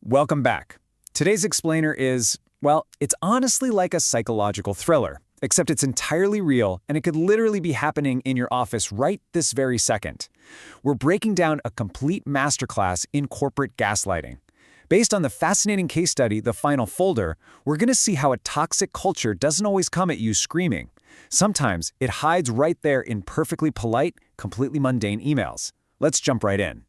Welcome back. Today's explainer is, well, it's honestly like a psychological thriller, except it's entirely real and it could literally be happening in your office right this very second. We're breaking down a complete masterclass in corporate gaslighting. Based on the fascinating case study, The Final Folder, we're going to see how a toxic culture doesn't always come at you screaming. Sometimes it hides right there in perfectly polite, completely mundane emails. Let's jump right in.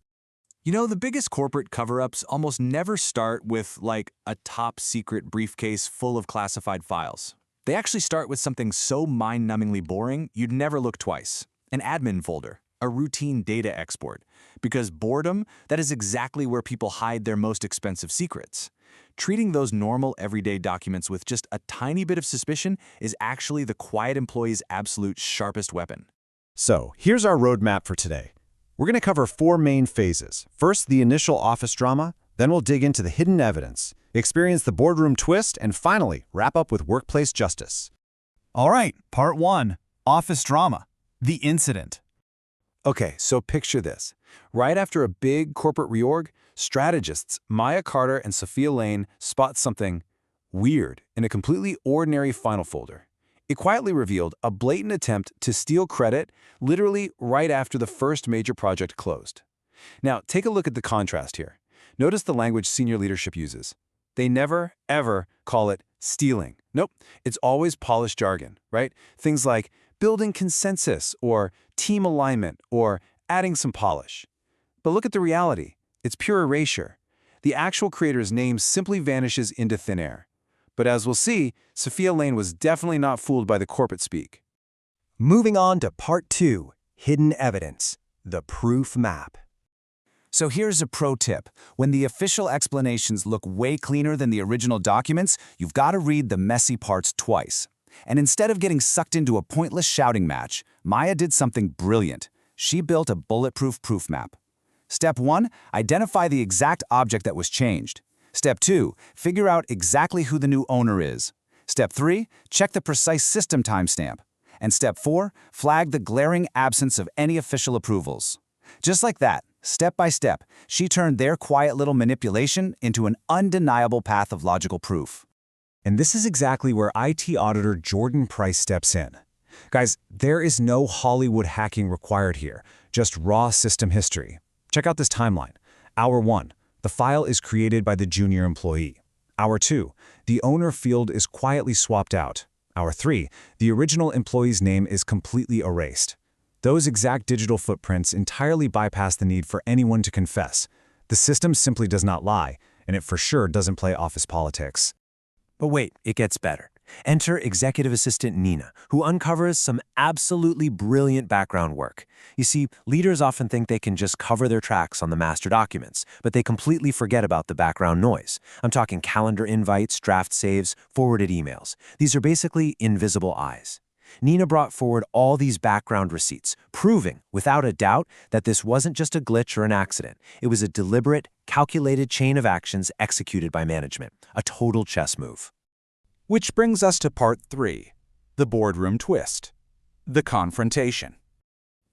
You know, the biggest corporate cover-ups almost never start with, like, a top-secret briefcase full of classified files. They actually start with something so mind-numbingly boring, you'd never look twice. An admin folder, a routine data export. Because boredom, that is exactly where people hide their most expensive secrets. Treating those normal, everyday documents with just a tiny bit of suspicion is actually the quiet employee's absolute sharpest weapon. So, here's our roadmap for today. We're going to cover 4 main phases. First, the initial office drama, then we'll dig into the hidden evidence, experience the boardroom twist, and finally, wrap up with workplace justice. All right, part 1, office drama, the incident. Okay, so picture this. Right after a big corporate reorg, strategists Maya Carter and Sofia Lane spot something weird in a completely ordinary final folder. It quietly revealed a blatant attempt to steal credit literally right after the first major project closed. Now, take a look at the contrast here. Notice the language senior leadership uses. They never, ever call it stealing. Nope, it's always polished jargon, right? Things like building consensus or team alignment or adding some polish. But look at the reality. It's pure erasure. The actual creator's name simply vanishes into thin air. But as we'll see, Sofia Lane was definitely not fooled by the corporate speak. Moving on to part 2, hidden evidence, the proof map. So here's a pro tip. When the official explanations look way cleaner than the original documents, you've got to read the messy parts twice. And instead of getting sucked into a pointless shouting match, Maya did something brilliant. She built a bulletproof proof map. Step 1, identify the exact object that was changed. Step 2, figure out exactly who the new owner is. Step 3, check the precise system timestamp. And Step 4, flag the glaring absence of any official approvals. Just like that, step by step, she turned their quiet little manipulation into an undeniable path of logical proof. And this is exactly where IT auditor Jordan Price steps in. Guys, there is no Hollywood hacking required here, just raw system history. Check out this timeline. Hour 1. The file is created by the junior employee. Hour 2, the owner field is quietly swapped out. Hour 3, the original employee's name is completely erased. Those exact digital footprints entirely bypass the need for anyone to confess. The system simply does not lie, and it for sure doesn't play office politics. But wait, it gets better. Enter Executive Assistant Nina, who uncovers some absolutely brilliant background work. You see, leaders often think they can just cover their tracks on the master documents, but they completely forget about the background noise. I'm talking calendar invites, draft saves, forwarded emails. These are basically invisible eyes. Nina brought forward all these background receipts, proving, without a doubt, that this wasn't just a glitch or an accident. It was a deliberate, calculated chain of actions executed by management, a total chess move. Which brings us to part 3, the boardroom twist, the confrontation.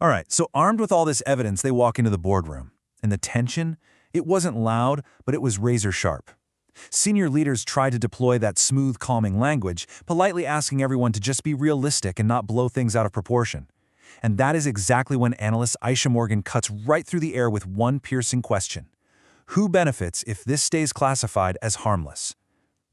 All right, so armed with all this evidence, they walk into the boardroom. And the tension? It wasn't loud, but it was razor sharp. Senior leaders tried to deploy that smooth, calming language, politely asking everyone to just be realistic and not blow things out of proportion. And that is exactly when analyst Aisha Morgan cuts right through the air with one piercing question. Who benefits if this stays classified as harmless?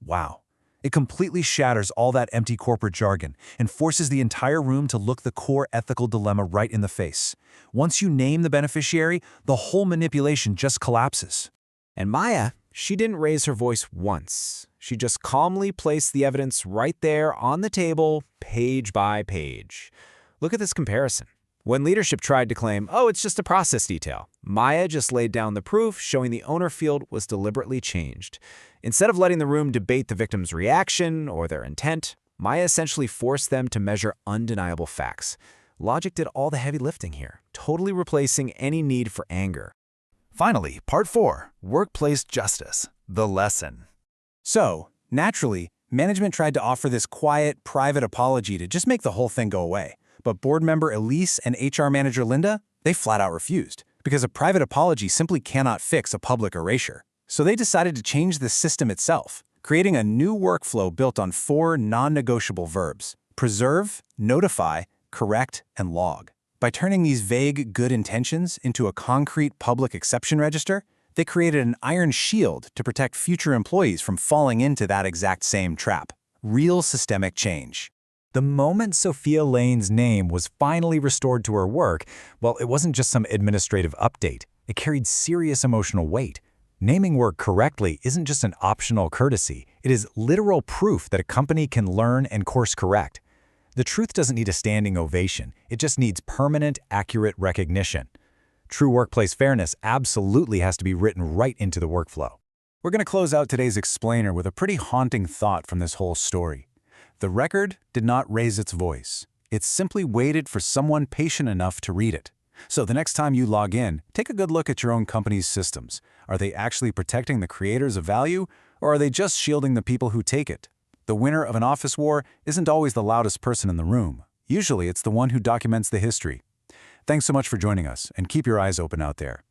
Wow. It completely shatters all that empty corporate jargon and forces the entire room to look the core ethical dilemma right in the face. Once you name the beneficiary, the whole manipulation just collapses. And Maya, she didn't raise her voice once. She just calmly placed the evidence right there on the table, page by page. Look at this comparison. When leadership tried to claim, oh, it's just a process detail, Maya just laid down the proof showing the owner field was deliberately changed. Instead of letting the room debate the victim's reaction or their intent, Maya essentially forced them to measure undeniable facts. Logic did all the heavy lifting here, totally replacing any need for anger. Finally, part 4, workplace justice, the lesson. So, naturally, management tried to offer this quiet, private apology to just make the whole thing go away. But board member Elise and HR manager Linda, they flat out refused, because a private apology simply cannot fix a public erasure. So they decided to change the system itself, creating a new workflow built on 4 non-negotiable verbs: preserve, notify, correct, and log. By turning these vague good intentions into a concrete public exception register, they created an iron shield to protect future employees from falling into that exact same trap. Real systemic change. The moment Sofia Lane's name was finally restored to her work, well, it wasn't just some administrative update. It carried serious emotional weight. Naming work correctly isn't just an optional courtesy. It is literal proof that a company can learn and course correct. The truth doesn't need a standing ovation. It just needs permanent, accurate recognition. True workplace fairness absolutely has to be written right into the workflow. We're going to close out today's explainer with a pretty haunting thought from this whole story. The record did not raise its voice. It simply waited for someone patient enough to read it. So the next time you log in, take a good look at your own company's systems. Are they actually protecting the creators of value, or are they just shielding the people who take it? The winner of an office war isn't always the loudest person in the room. Usually it's the one who documents the history. Thanks so much for joining us, and keep your eyes open out there.